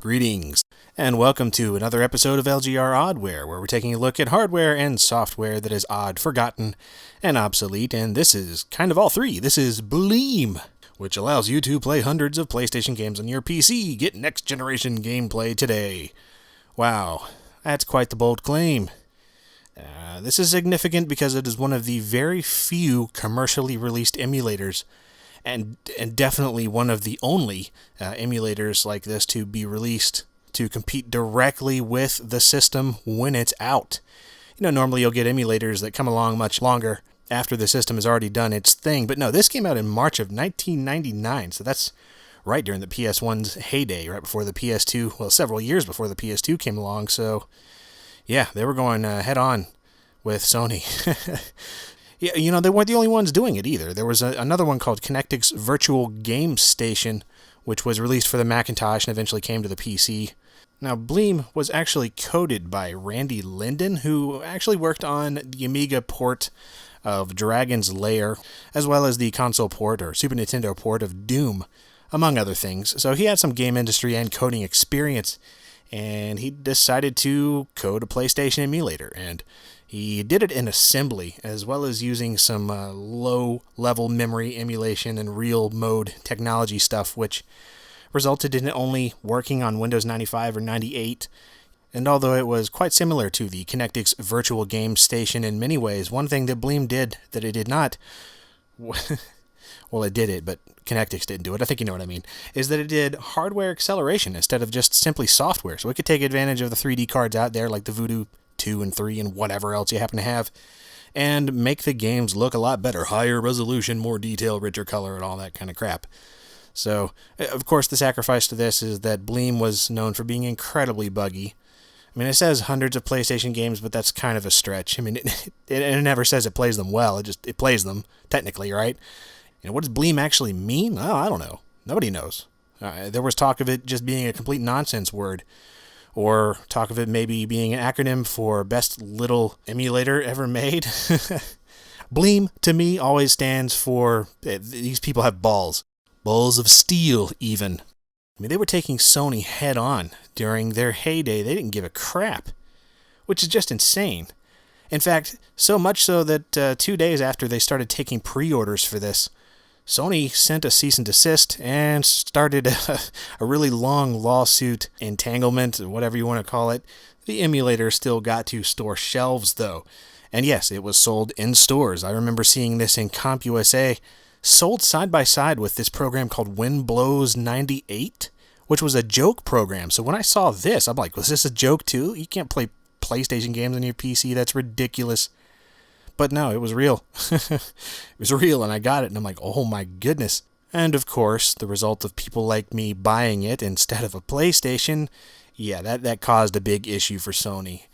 Greetings, and welcome to another episode of LGR Oddware, where we're taking a look at hardware and software that is odd, forgotten, and obsolete, and this is kind of all three. This is Bleem, which allows you to play hundreds of PlayStation games on your PC. Get next-generation gameplay today. Wow, that's quite the bold claim. This is significant because it is one of the very few commercially released emulators, and definitely one of the only emulators like this to be released to compete directly with the system when it's out. You know, normally you'll get emulators that come along much longer after the system has already done its thing, but no, this came out in March of 1999, so that's right during the PS1's heyday, right before the PS2, well, several years before the PS2 came along, so yeah, they were going head-on with Sony. Yeah, you know, they weren't the only ones doing it either. There was another one called Connectic's Virtual Game Station, which was released for the Macintosh and eventually came to the PC. Now, Bleem was actually coded by Randy Linden, who actually worked on the Amiga port of Dragon's Lair, as well as the console port or Super Nintendo port of Doom, among other things. So he had some game industry and coding experience, and he decided to code a PlayStation emulator, and he did it in assembly, as well as using some low-level memory emulation and real mode technology stuff, which resulted in it only working on Windows 95 or 98. And although it was quite similar to the Connectic's Virtual Game Station in many ways, one thing that Bleem did that it did not, well, it did it, but Connectic's didn't do it, I think you know what I mean, is that it did hardware acceleration instead of just simply software. So it could take advantage of the 3D cards out there, like the Voodoo 2 and 3 and whatever else you happen to have, and make the games look a lot better, higher resolution, more detail, richer color, and all that kind of crap. So, of course, the sacrifice to this is that Bleem was known for being incredibly buggy. I mean, it says hundreds of PlayStation games, but that's kind of a stretch. I mean, it never says it plays them well, it plays them, technically, right? You know, what does Bleem actually mean? Oh, I don't know. Nobody knows. There was talk of it just being a complete nonsense word, or talk of it maybe being an acronym for best little emulator ever made. Bleem, to me, always stands for, these people have balls. Balls of steel, even. I mean, they were taking Sony head on during their heyday. They didn't give a crap, which is just insane. In fact, so much so that 2 days after they started taking pre-orders for this, Sony sent a cease and desist and started a really long lawsuit, entanglement, whatever you want to call it. The emulator still got to store shelves, though. And yes, it was sold in stores. I remember seeing this in CompUSA, sold side by side with this program called Wind Blows 98, which was a joke program. So when I saw this, I'm like, was this a joke too? You can't play PlayStation games on your PC? That's ridiculous. But no, it was real. It was real, and I got it, and I'm like, oh my goodness. And of course, the result of people like me buying it instead of a PlayStation, yeah, that caused a big issue for Sony.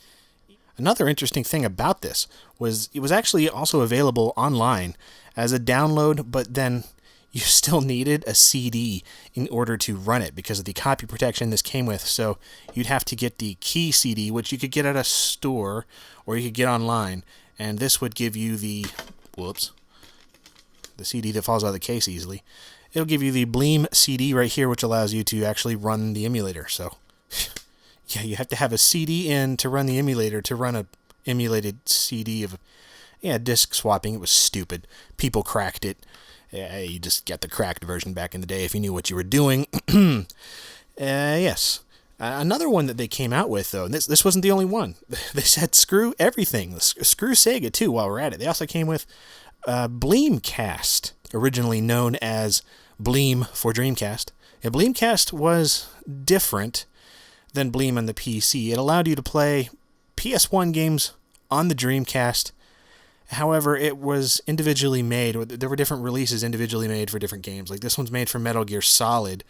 Another interesting thing about this was it was actually also available online as a download, but then you still needed a CD in order to run it because of the copy protection this came with. So you'd have to get the key CD, which you could get at a store or you could get online. And this would give you the CD that falls out of the case easily. It'll give you the Bleem CD right here, which allows you to actually run the emulator. So, yeah, you have to have a CD in to run the emulator, to run a emulated CD of, disc swapping. It was stupid. People cracked it. You just got the cracked version back in the day if you knew what you were doing. Yes. Another one that they came out with, though, and this wasn't the only one. They said screw everything. Screw Sega, too, while we're at it. They also came with Bleemcast, originally known as Bleem for Dreamcast. And Bleemcast was different than Bleem on the PC. It allowed you to play PS1 games on the Dreamcast. However, it was individually made. There were different releases individually made for different games. Like this one's made for Metal Gear Solid.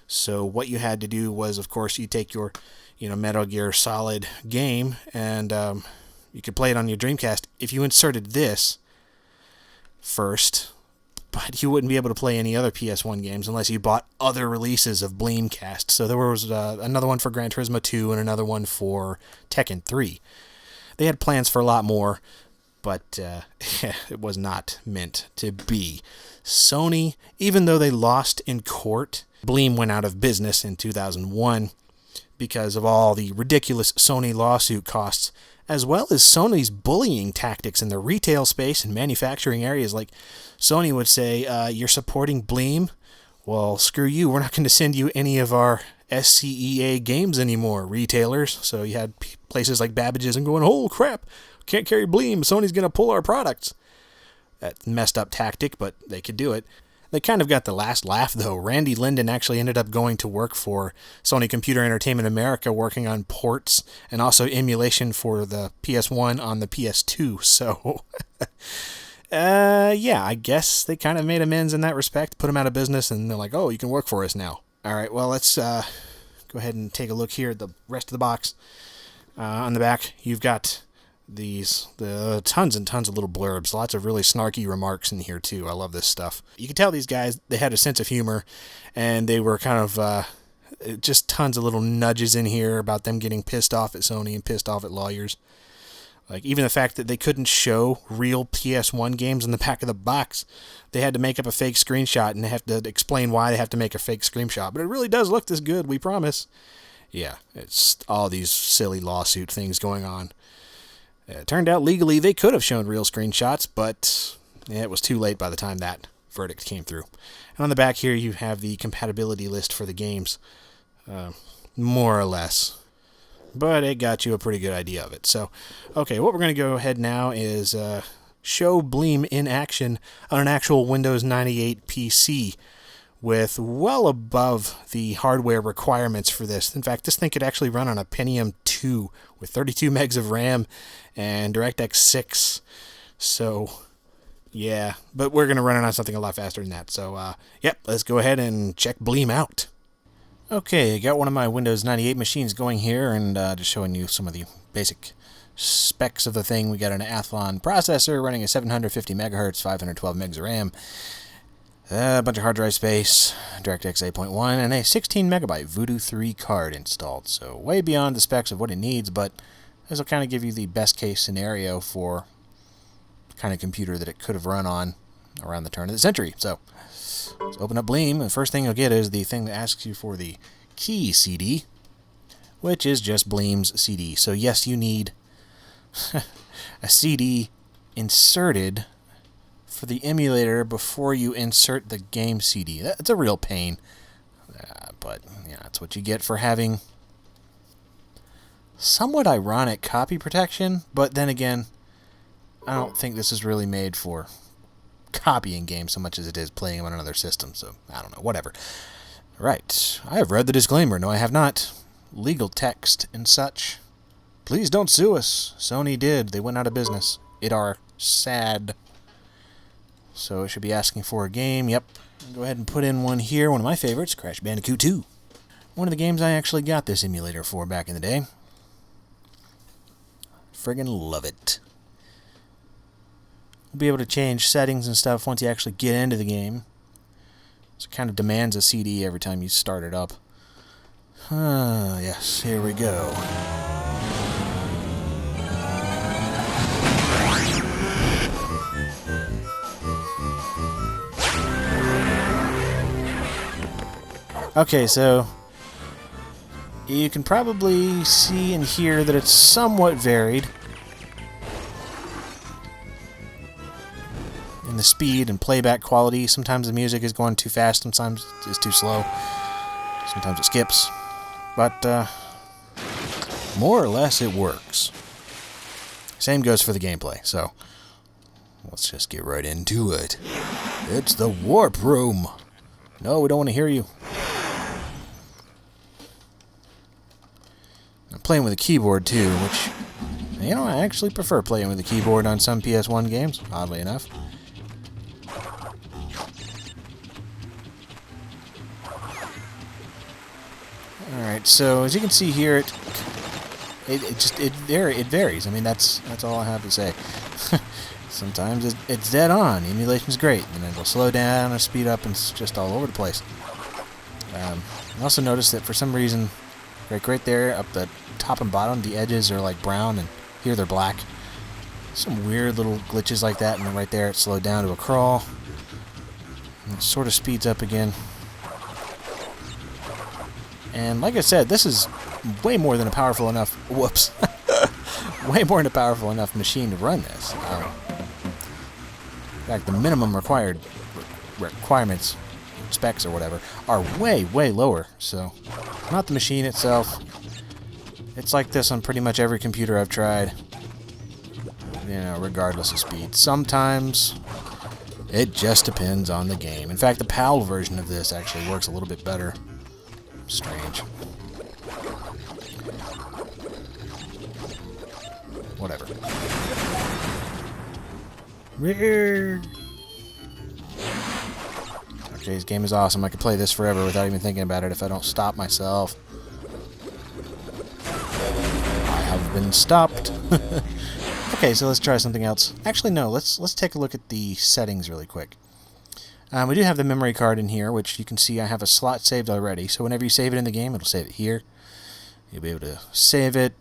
So what you had to do was, of course, you take your, Metal Gear Solid game, and you could play it on your Dreamcast if you inserted this first, but you wouldn't be able to play any other PS1 games unless you bought other releases of Bleemcast. So there was another one for Gran Turismo 2 and another one for Tekken 3. They had plans for a lot more, but it was not meant to be. Sony, even though they lost in court, Bleem went out of business in 2001. because of all the ridiculous Sony lawsuit costs, as well as Sony's bullying tactics in the retail space and manufacturing areas. Like, Sony would say, you're supporting Bleem? Well, screw you, we're not going to send you any of our SCEA games anymore, retailers. So you had places like Babbage's and going, oh crap, can't carry Bleem, Sony's going to pull our products. That messed up tactic, but they could do it. They kind of got the last laugh, though. Randy Linden actually ended up going to work for Sony Computer Entertainment America, working on ports and also emulation for the PS1 on the PS2. So, yeah, I guess they kind of made amends in that respect, put him out of business, and they're like, oh, you can work for us now. All right, well, let's go ahead and take a look here at the rest of the box. On the back, you've got the tons and tons of little blurbs, lots of really snarky remarks in here too. I love this stuff. You can tell these guys, they had a sense of humor, and they were kind of just tons of little nudges in here about them getting pissed off at Sony and pissed off at lawyers. Like, even the fact that they couldn't show real PS1 games in the back of the box. They had to make up a fake screenshot, and they have to explain why they have to make a fake screenshot. But it really does look this good, we promise. Yeah, it's all these silly lawsuit things going on. It turned out legally they could have shown real screenshots, but it was too late by the time that verdict came through. And on the back here, you have the compatibility list for the games, more or less. But it got you a pretty good idea of it. So, okay, what we're going to go ahead now is show Bleem in action on an actual Windows 98 PC with well above the hardware requirements for this. In fact, this thing could actually run on a Pentium 2 with 32 megs of RAM and DirectX 6. So, yeah, but we're going to run it on something a lot faster than that. So, yep, let's go ahead and check Bleem out. Okay, I got one of my Windows 98 machines going here, and just showing you some of the basic specs of the thing. We got an Athlon processor running at 750 megahertz, 512 megs of RAM, a bunch of hard drive space, DirectX 8.1, and a 16 megabyte Voodoo 3 card installed. So way beyond the specs of what it needs, but this will kind of give you the best case scenario for the kind of computer that it could have run on around the turn of the century. So let's open up Bleem. The first thing you'll get is the thing that asks you for the key CD, which is just Bleem's CD. So yes, you need a CD inserted for the emulator before you insert the game CD. That's a real pain, but yeah, that's what you get for having somewhat ironic copy protection. But then again, I don't think this is really made for copying games so much as it is playing them on another system. So I don't know, whatever. Right, I have read the disclaimer. No, I have not. Legal text and such. Please don't sue us. Sony did. They went out of business. It are sad. So it should be asking for a game. Yep. Go ahead and put in one here. One of my favorites, Crash Bandicoot 2. One of the games I actually got this emulator for back in the day. Friggin' love it. We'll be able to change settings and stuff once you actually get into the game. So it kind of demands a CD every time you start it up. Yes, here we go. Okay, so you can probably see and hear that it's somewhat varied in the speed and playback quality. Sometimes the music is going too fast, sometimes it's too slow, sometimes it skips, but more or less it works. Same goes for the gameplay, so let's just get right into it. It's the Warp Room. No, we don't want to hear you. I'm playing with a keyboard too, which, you know, I actually prefer playing with a keyboard on some PS1 games, oddly enough. Alright, so as you can see here, it varies. I mean, that's all I have to say. Sometimes it's dead on. Emulation's great, and then it'll slow down or speed up, and it's just all over the place. I also noticed that for some reason, right there, up the top and bottom, the edges are like brown, and here they're black. Some weird little glitches like that, and then right there it slowed down to a crawl. And it sort of speeds up again. And like I said, this is way more than a powerful enough... Whoops. Way more than a powerful enough machine to run this. In fact, the minimum requirements, specs or whatever, are way, way lower. So, not the machine itself. It's like this on pretty much every computer I've tried. You know, regardless of speed. Sometimes it just depends on the game. In fact, the PAL version of this actually works a little bit better. Strange. Whatever. Okay, this game is awesome. I could play this forever without even thinking about it if I don't stop myself. I have been stopped. Okay, so let's try something else. Actually, no. Let's take a look at the settings really quick. We do have the memory card in here, which you can see I have a slot saved already. So whenever you save it in the game, it'll save it here. You'll be able to save it,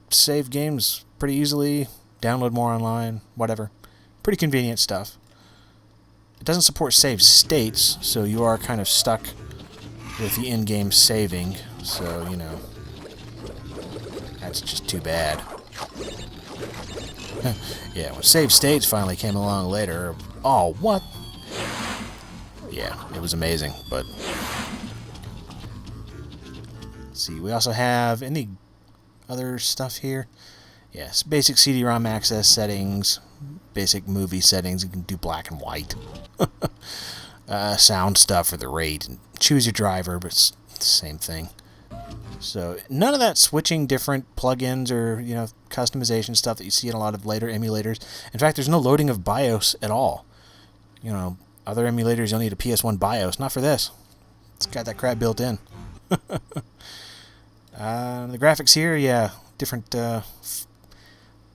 save games pretty easily, download more online, whatever. Pretty convenient stuff. It doesn't support save states, so you are kind of stuck with the in-game saving. So, you know, that's just too bad. Yeah, when save states finally came along later, oh, what? Yeah, it was amazing, but... Let's see, we also have any other stuff here. Yes, basic CD-ROM access settings, basic movie settings, you can do black and white. Sound stuff for the rate, and choose your driver, but it's the same thing. So none of that switching different plugins or, you know, customization stuff that you see in a lot of later emulators. In fact, there's no loading of BIOS at all. You know, other emulators you'll need a PS1 BIOS. Not for this. It's got that crap built in. The graphics here, yeah, different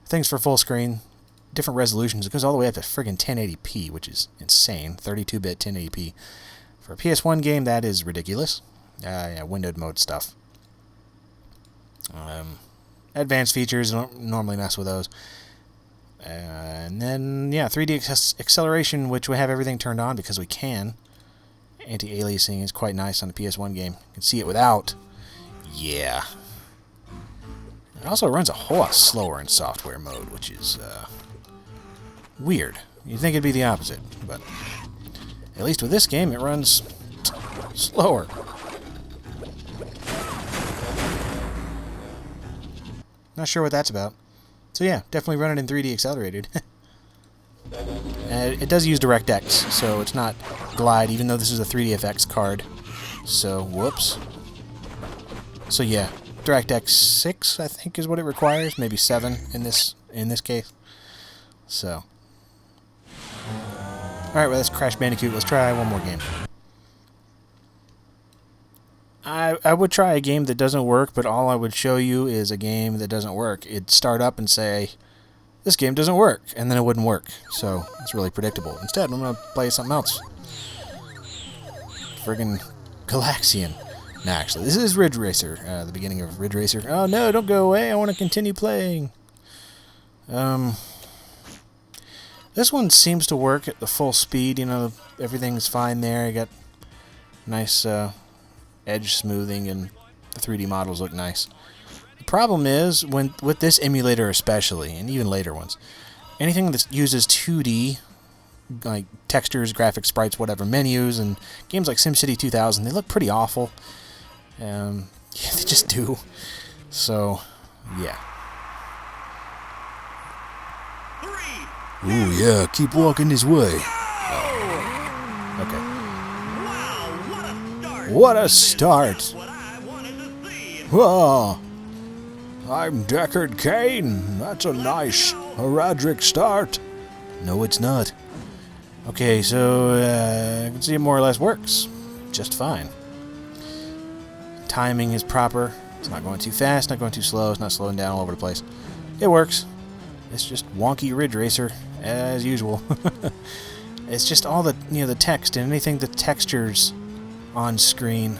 things for full screen, different resolutions. It goes all the way up to friggin' 1080p, which is insane. 32-bit 1080p. For a PS1 game, that is ridiculous. Yeah, windowed mode stuff. Advanced features, don't normally mess with those. And then, yeah, 3D acceleration, which we have everything turned on because we can. Anti-aliasing is quite nice on the PS1 game. You can see it without. Yeah. It also runs a whole lot slower in software mode, which is weird. You'd think it'd be the opposite, but at least with this game, it runs slower. Not sure what that's about. So yeah, definitely run it in 3D accelerated. It does use DirectX, so it's not Glide, even though this is a 3DFX card. So, whoops. So yeah, DirectX 6, I think, is what it requires. Maybe 7 in this case. So. Alright, well, that's Crash Bandicoot. Let's try one more game. I would try a game that doesn't work, but all I would show you is a game that doesn't work. It'd start up and say, this game doesn't work, and then it wouldn't work. So, it's really predictable. Instead, I'm going to play something else. Friggin' Galaxian. No, actually, this is Ridge Racer, the beginning of Ridge Racer. Oh no, don't go away, I want to continue playing. This one seems to work at the full speed, you know, everything's fine there. You got nice edge smoothing, and the 3D models look nice. The problem is, with this emulator especially, and even later ones, anything that uses 2D, like textures, graphics, sprites, whatever, menus, and games like SimCity 2000, they look pretty awful. Yeah, they just do. So, yeah. Ooh, yeah, keep walking this way. Oh. Okay. What a start! Whoa! I'm Deckard Cain. That's a nice heraldic start. No, it's not. Okay, so I can see it more or less works just fine. Timing is proper. It's not going too fast, not going too slow. It's not slowing down all over the place. It works. It's just wonky Ridge Racer as usual. It's just all the the text and anything the textures on screen.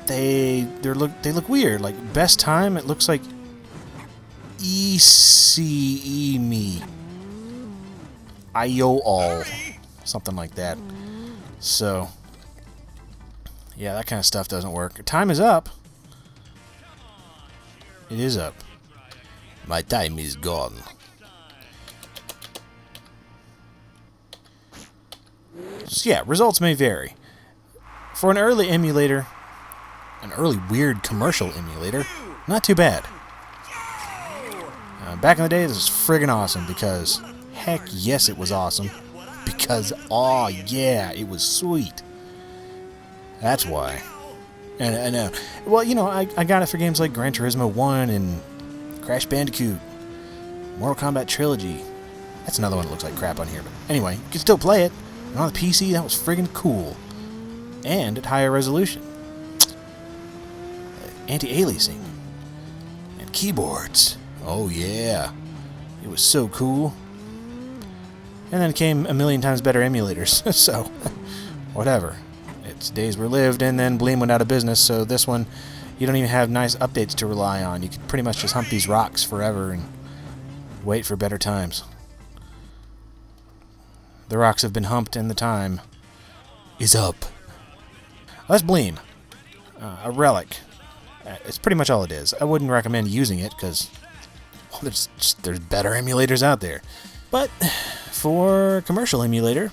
They look weird. Like best time, it looks like ECE me. IO all. Something like that. So yeah, that kind of stuff doesn't work. Time is up. It is up. My time is gone. So yeah, results may vary. For an early emulator, an early weird commercial emulator, not too bad. Back in the day, this was friggin' awesome because, heck yes, it was awesome. Because, oh yeah, it was sweet. That's why. And well, you know, I got it for games like Gran Turismo 1 and Crash Bandicoot, Mortal Kombat Trilogy. That's another one that looks like crap on here, but anyway, you can still play it. And on the PC, that was friggin' cool. And at higher resolution. Anti-aliasing. And keyboards. Oh yeah. It was so cool. And then came a million times better emulators. So, whatever. It's days were lived, and then Bleem went out of business, so this one, you don't even have nice updates to rely on. You can pretty much just hump these rocks forever and wait for better times. The rocks have been humped, and the time is up. Well, that's Bleem. A relic. It's pretty much all it is. I wouldn't recommend using it, because well, there's better emulators out there. But for a commercial emulator,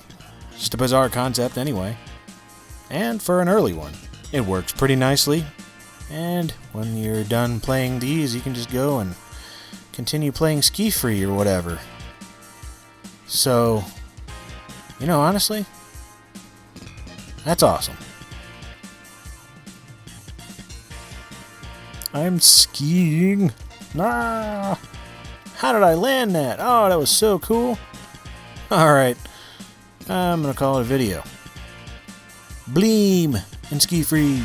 just a bizarre concept anyway. And for an early one, it works pretty nicely. And when you're done playing these, you can just go and continue playing Ski Free or whatever. So, you know, honestly, that's awesome. I'm skiing. Ah! How did I land that? Oh, that was so cool. Alright, I'm gonna call it a video. Bleem and Ski Free.